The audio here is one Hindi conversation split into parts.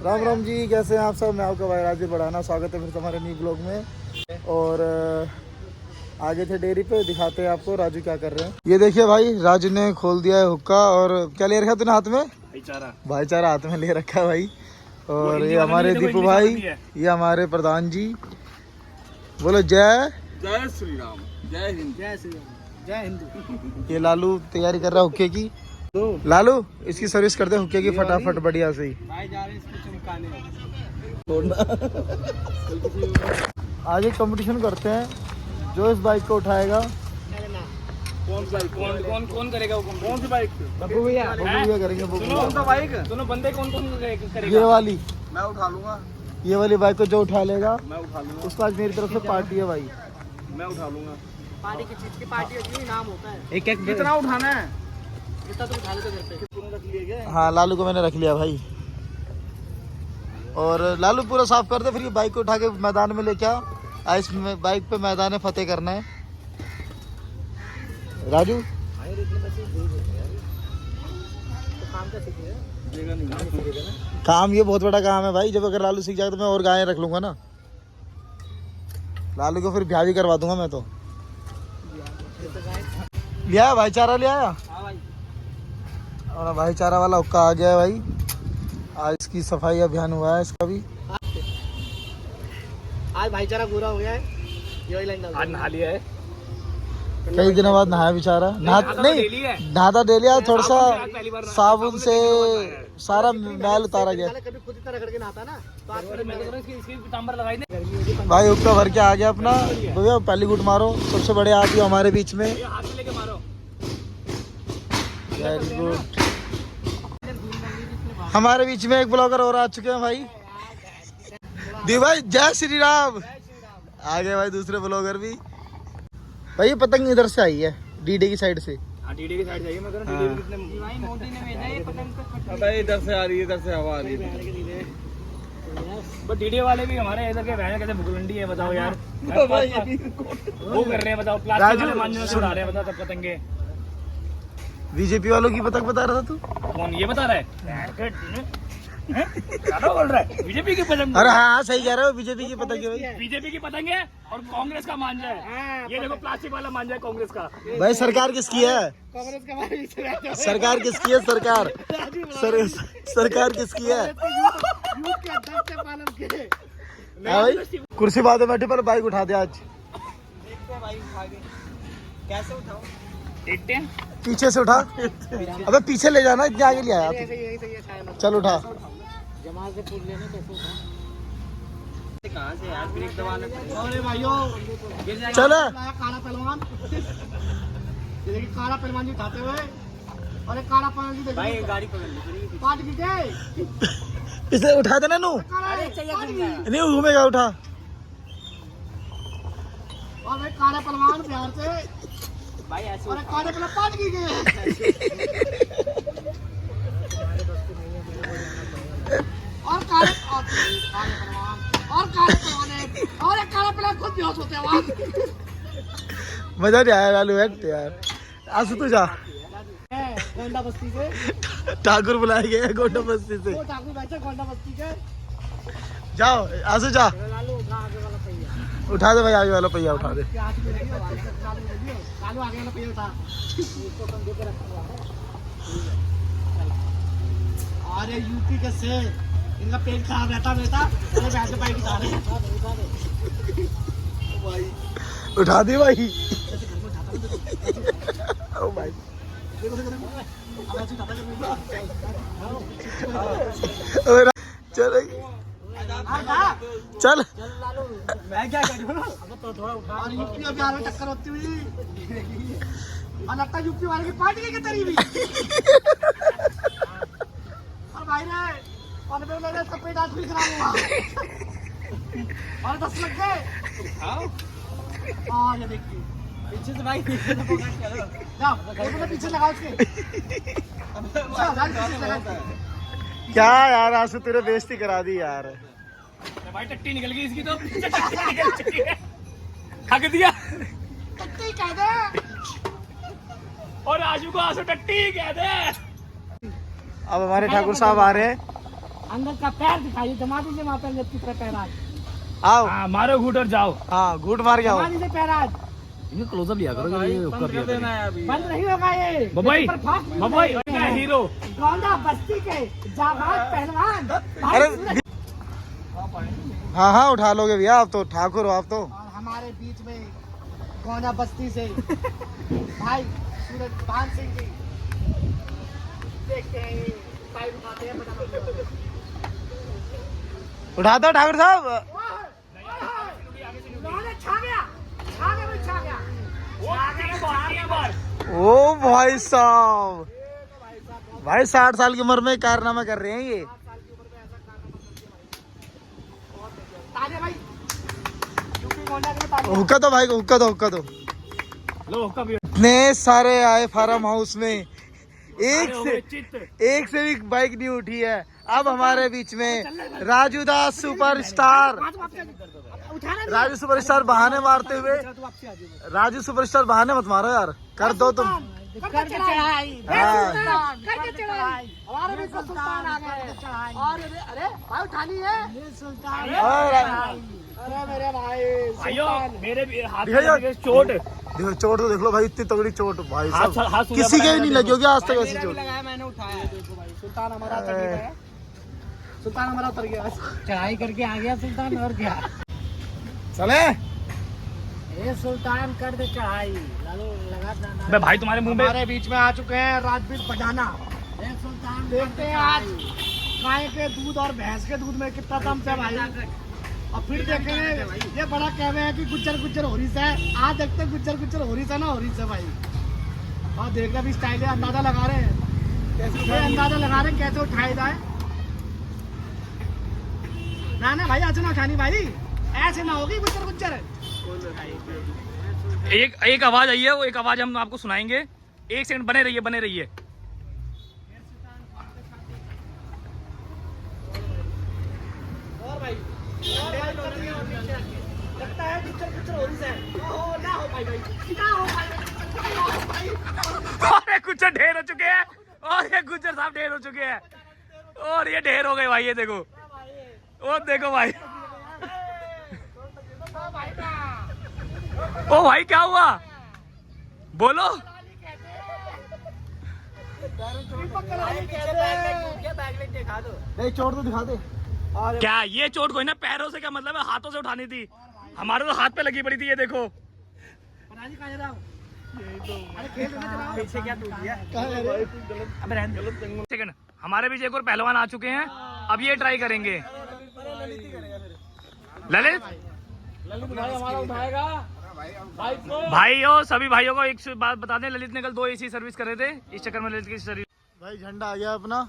राम राम जी, कैसे हैं आप सब। मैं आपका भाई राजीव बढ़ाना, स्वागत है फिर हमारे न्यू ब्लॉग में। और आगे थे डेयरी पे, दिखाते हैं आपको राजू क्या कर रहे हैं। ये देखिए भाई, राजू ने खोल दिया है हुक्का। और क्या ले रखा है तूने हाथ में? भाईचारा हाथ में ले रखा है भाई। और ये हमारे दीपू भाई, ये हमारे प्रधान जी। बोलो जय जय श्री राम, जय हिंद, जय श्री राम, जय हिंद। ये लालू तैयारी कर रहा है हुक्के की। लालू इसकी सर्विस कर दे हुक्के की फटाफट, बढ़िया से ही। भाई जा रहे इसको चमकाने। आगे कंपटीशन करते हैं, जो इस बाइक को उठाएगा। कौन करेगा वो? कौन सी बाइक? बब्बू भैया करेंगे कौन सा बाइक? दोनों बंदे कौन करेगा? ये वाली, मैं उठा लूंगा। ये वाली बाइक को जो उठा लेगा मैं उठा लूंगा। उसको आज मेरी तरफ से पार्टी है भाई। मैं उठा लूंगा। पार्टी की चीज की पार्टी होती है, नाम होता है। एक कितना उठाना है? जितना तुम उठा लेते करते। रख लिए क्या? हाँ, लालू को मैंने रख लिया भाई। और लालू पूरा साफ कर दे, फिर ये बाइक को उठा के मैदान में लेके आ। इस बाइक पे मैदान फतेह करना है राजू। काम ये बहुत बड़ा काम है भाई। जब अगर लालू सीख जाए तो मैं और गायें रख लूंगा ना। लालू को फिर ब्याह भी करवा दूंगा मैं तो। लिया भाईचारा, ले आया। और भाईचारा वाला हुक्का आ गया है भाई। आज इसकी सफाई अभियान हुआ है इसका भी। आज भाईचारा पूरा हो गया है। ये वाली लाइन डाल। आज नहा लिया है। कई दिनों बाद नहाया बेचारा। नहाता डेली। आज थोड़ा सा साबुन से सारा मैल उतारा गया। कभी खुद इतना रगड़ के नहाता ना, तो आज इसकी तांबर लगाई दे। भाई हुक्का भर के आ गया अपना। भैया पहली गुट मारो, सबसे बड़े आदमी हमारे बीच में। हाथ से लेके मारो। Very good. हमारे बीच में एक ब्लॉगर और आ चुके हैं भाई। दी भाई जय श्री राम। आ गए भाई दूसरे ब्लॉगर भी। भाई ये पतंग इधर से आई है, डीडे की साइड से। हाँ, डीडी की साइड जाइए। मैं कह रहा हूं डीडी कितने भाई मोदी ने भेजा ये पतंग। पता है इधर से आ रही है, इधर से हवा आ रही है। बट डीडी वाले भी हमारे इधर के रहने कैसे भुगलंडी है, बताओ यार। वो कर रहे हैं, बताओ। प्लास्टिक वाले मांझे से उड़ा रहे हैं, बताओ तब पतंगे। बीजेपी वालों की पतंग बता रहा था तू। कौन ये बता रहा है? क्या बोल रहा है? बीजेपी की पतंग। अरे हाँ, सही कह रहे हो, बीजेपी की पतंग है भाई। बीजेपी की पतंग है और कांग्रेस का मांझा है। ये देखो प्लास्टिक वाला मांझा है कांग्रेस का। भाई सरकार किसकी है? कांग्रेस का भाई सरकार किसकी है? सरकार सरकार किसकी है? यूथ के अध्यक्ष के पालन के। हाँ भाई, कुर्सी बात बैठे पर बाइक उठा दे आज। देखते हैं भाई आगे कैसे उठाऊं। देखते हैं। पीछे से उठा। अबे पीछे ले जाना, इतने आगे ले आया तू। यही सही है शायद। चल उठा। जमात से पूछ लेना कैसे उठा। कहां से यार ब्रेक दबाने। अरे भाइयों गिर जाएगा। चल काला पहलवान। ये देखिए काला पहलवान जी उठाते हुए। और एक काला पहलवान जी देखिए भाई गाड़ी पकड़ ली। पाट गई। इसे उठा देना नू। अरे चाहिए नहीं घूमेगा, उठा। और भाई काला पहलवान बिहार से भाई ऐसे। और काले पहलवान पाट गई। और काले पहलवान और काले पहलवान और एक काला पहलवान खुद बेहोश होते हैं वहाँ। मजा नहीं आया लालू बैठ यार। आंसू तो जा। गोंडा बस्ती से ठाकुर बुलाए गए हैं गोंडा बस्ती से। वो ठाकुर बैठे गोंडा बस्ती के। जाओ आंसू जा। लालू उठा आगे वाला पहिया। उठा दे भाई, आगे वाला पहिया उठा दे। लालू आगे वाला पहिया उठा। इसको कंधे पे रखा। अरे यूपी के से इनका पेट खराब रहता बेटा। अरे वैसे बाइक उठा रहे भाई। उठा दी भाई। ओ भाई चल चल। मैं क्या करूँ? तो थोड़ा उठा। और यूपी और बिहार में टक्कर होती हुई और लगता है यूपी वाले की पार्टी के तरी भी। और भाई रे और मेरे इसका पेट आज भी खराब हुआ। और 10 लग गए। और ये देखिए पीछे से भाई पीछे से फोकस करो। जाओ पीछे लगाओ इसके। क्या यार, आंसू तेरे बेइज्जती करा दी यार। भाई टट्टी निकल गई इसकी तो। टट्टी निकल चुकी है। हक दिया। टट्टी कह दे। और आजू को आंसू टट्टी कह दे। अब हमारे ठाकुर साहब आ रहे हैं। अंदर का पैर दिखाइए, जमा दीजिए वहाँ पे अंदर की तरफ पैर आज। आओ हाँ मारो घूट और जाओ। हाँ घूट मार के आओ। जमा दीजिए पैर आज। इनको क्लोजअप लिया करो, ये हुक्का पिया करो। बंद नहीं होगा ये। बम्बई सुपरफास्ट नहीं बम्बई है। हीरो। गोंदा बस्ती के जाबाज पहलवान भाई अरे सूरज। हाँ हाँ उठा लोगे भैया, आप तो ठाकुर हो आप तो। और हमारे बीच में गोंदा बस्ती से भाई सूरज पान सिंह जी, देखते हैं ये पाइप उठाते हैं, पता नहीं। उठा दो ठाकुर साहब। उन्होंने छा गया भाई, छा गया। ओ भाई साहब, भाई 60 साल की उम्र में कारनामा कर रहे हैं ये। ताजे भाई यूपी गोंडा के ताजे। हुक्का दो भाई को, हुक्का दो, हुक्का दो। लो हुक्का पियो। इतने सारे आए फार्म हाउस में, एक चित्त। से भी बाइक नहीं उठी है। अब हमारे बीच में राजू दास सुपरस्टार, राजू सुपरस्टार बहाने मारते हुए। राजू सुपरस्टार बहाने मत मारो यार, कर दो तुम। करके चढ़ाई, हाँ। करके चढ़ाई। हमारे भी सुल्तान आ गए। और अरे भाई उठानी है ये सुल्तान। और अरे मेरे भाई भाइयों मेरे भी हाथ में भैया, लगी चोट। देखो चोट तो देख लो भाई, इतनी तगड़ी चोट भाई हाथ साहब, सूजा किसी के पड़ा भी नहीं है, लगी होगी आज तक ऐसी मेरा भी चोट। लगाया, मैंने उठाया। देखो भाई सुल्तान हमारा उतर गया। सुल्तान हमारा उतर गया, चढ़ाई करके आ गया सुल्तान। और क्या चले ये सुल्तान कर दे चढ़ाई। लगा मैं भाई तुम्हारे मुंह में। हमारे बीच में आ चुके हैं राजवीर बजाना। सुल्तान देखते हैं आज गाय के दूध और भैंस के दूध में कितना दम है भाई। और फिर देखेंगे, ये बड़ा कहवे है कि गुज्जर गुज्जर हो रही से। आज देखते हैं गुज्जर गुज्जर हो रही से ना हो रही से भाई। और देख रहे भी स्टाइल है, अंदाजा लगा रहे हैं कैसे, अंदाजा लगा रहे हैं कैसे उठाई जाए। ना भाई ऐसे ना उठानी भाई, ऐसे ना होगी गुज्जर गुज्जर। एक आवाज आई है, वो एक आवाज हम आपको सुनाएंगे। 1 सेकंड बने रहिए, बने रहिए। और भाई लगता है गुज्जर गुज्जर हो रही से। ना हो भाई, ना हो भाई। और ये गुज्जर ढेर हो चुके हैं, और ये गुज्जर साहब ढेर हो चुके हैं, और ये ढेर हो गए भाई। ये देखो, वो देखो भाई। ओ भाई क्या हुआ, बोलो। नहीं चोट तो दिखा दे। क्या ये चोट कोई ना, पैरों से क्या मतलब है, हाथों से उठानी थी। हमारे तो हाथ पे लगी पड़ी थी, ये देखो। पीछे क्या टूट गया? सेकंड, हमारे बीच एक और पहलवान आ चुके हैं, अब ये ट्राई करेंगे। ललित भाई हमारा उठाएगा भाइयों, सभी भाइयों को एक बात बता दें, ललित ने कल 2 AC सर्विस करे थे, इस चक्कर में ललित की सर्विस। भाई झंडा आ गया अपना,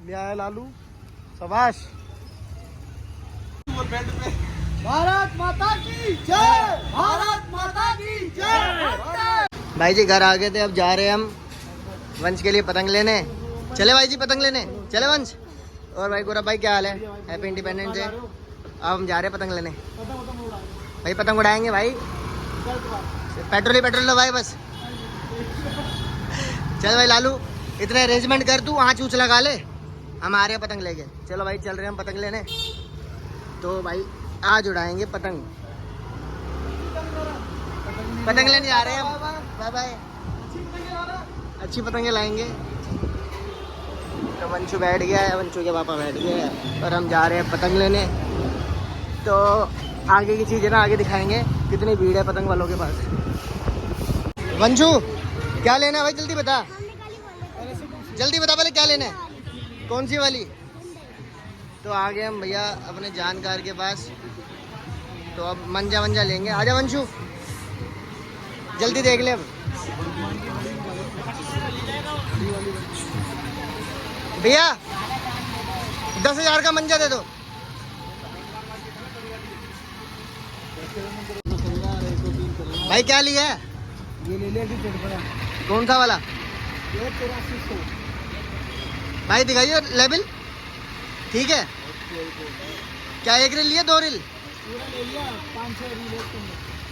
ले आया लालू, शाबाश। भारत माता की जय, भारत माता की जय। भाई जी घर आ गए थे, अब जा रहे हैं हम वंश के लिए पतंग लेने। चले भाई जी पतंग लेने, चले वंश। और भाई गौरव भाई क्या हाल है? Happy independence day. अब हम जा रहे हैं पतंग लेने भाई, पतंग उड़ाएंगे भाई। पेट्रोल ही पेट्रोल लो भाई बस। चल भाई लालू, इतने अरेंजमेंट कर, तू आँच ऊँच लगा ले, हम आ रहे हैं पतंग लेके। चलो भाई चल रहे हैं हम पतंग लेने। तो भाई आज उड़ाएंगे पतंग, पतंग लेने जा रहे हैं हम। बाय बाय, अच्छी पतंगे लाएंगे। तो वंशु बैठ गया है, वंशु के पापा बैठ गए हैं, और हम जा रहे हैं पतंग लेने। तो आगे की चीज़ें ना आगे दिखाएंगे, कितनी भीड़ है पतंग वालों के पास। वंशु क्या लेना है भाई, जल्दी बता, जल्दी बता पहले क्या लेना है, कौन सी वाली। तो आ गए हम भैया अपने जानकार के पास, तो अब मंजा वंजा लेंगे। आजा वंशु जल्दी देख ले। अब भैया 10,000 का मंजा दे दो। भाई क्या लिया है? ये ले लिया कि कौन सा वाला? ये 8300। भाई दिखाइए लेवल, ठीक है। क्या एक रील लिया, 2 रील? पूरा ले लिया, 5-6 रील,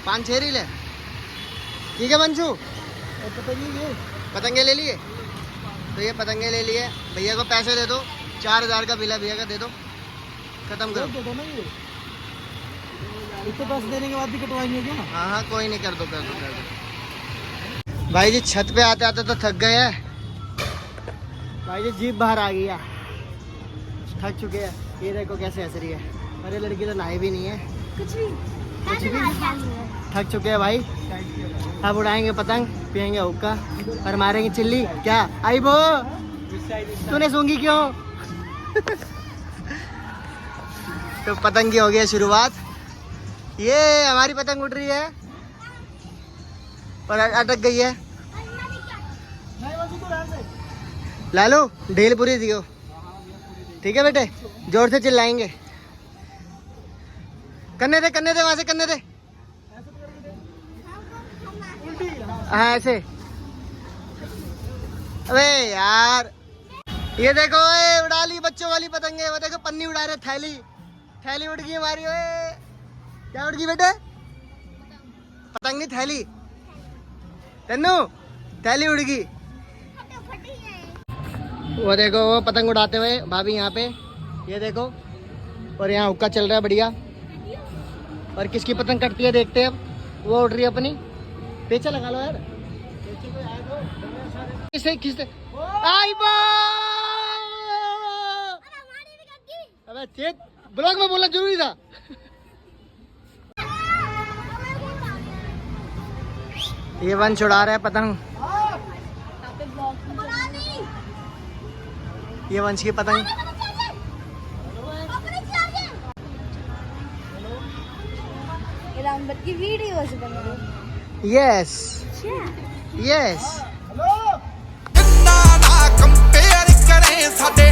5-6 रील है, ठीक है वंशु। पतंगे पतंगे ले लिए, तो ये पतंगे ले लिए। भैया को पैसे दे दो, 4,000 का बिल है भैया का, दे दो, खत्म करो। दे दो ना ये, इतने पैसे देने के बाद भी कटवाएंगे क्या? हाँ हाँ कोई नहीं, कर दो कर दो कर दो। भाई जी छत पे आते आते तो थक गए हैं। भाई जी जीप बाहर आ गई है, थक चुके हैं। ये देखो कैसे हंस रही है। अरे लड़की तो नहाई भी नहीं है, कुछ भी थक चुके हैं भाई। अब उड़ाएंगे पतंग, पियेंगे हुक्का और मारेंगे चिल्ली। क्या आई बो, तूने सूंगी क्यों? तो पतंग की हो गई है शुरुआत। ये हमारी पतंग उड़ रही है पर अटक गई है। ला लो, ढील पूरी दियो, ठीक है बेटे, जोर से चिल्लाएंगे। करने दे वहां से, करने दे। हाँ ऐसे। अबे यार ये देखो, उड़ा ली बच्चों वाली पतंगे। वो देखो पन्नी उड़ा रहे, थैली उड़ गई हमारी। ओए क्या उड़ गई बेटे? पतंग नहीं, थैली। तन्नू थैली उड़ गई। वो देखो वो पतंग उड़ाते हुए भाभी यहाँ पे, ये देखो। और यहाँ हुक्का चल रहा है बढ़िया। और किसकी पतंग कटती है देखते हैं अब। वो उड़ रही है अपनी, पीछे लगा लो यार, किससे खींचते। आई बा, अबे चेत, ब्लॉग में बोलना जरूरी था। ये वंश उड़ा रहा है पतंग, ये वंश की पतंग। की वीडियोस बना। Yes yes. ਕੰਪੇਅਰ ਕਰੇ ਸਾਡੇ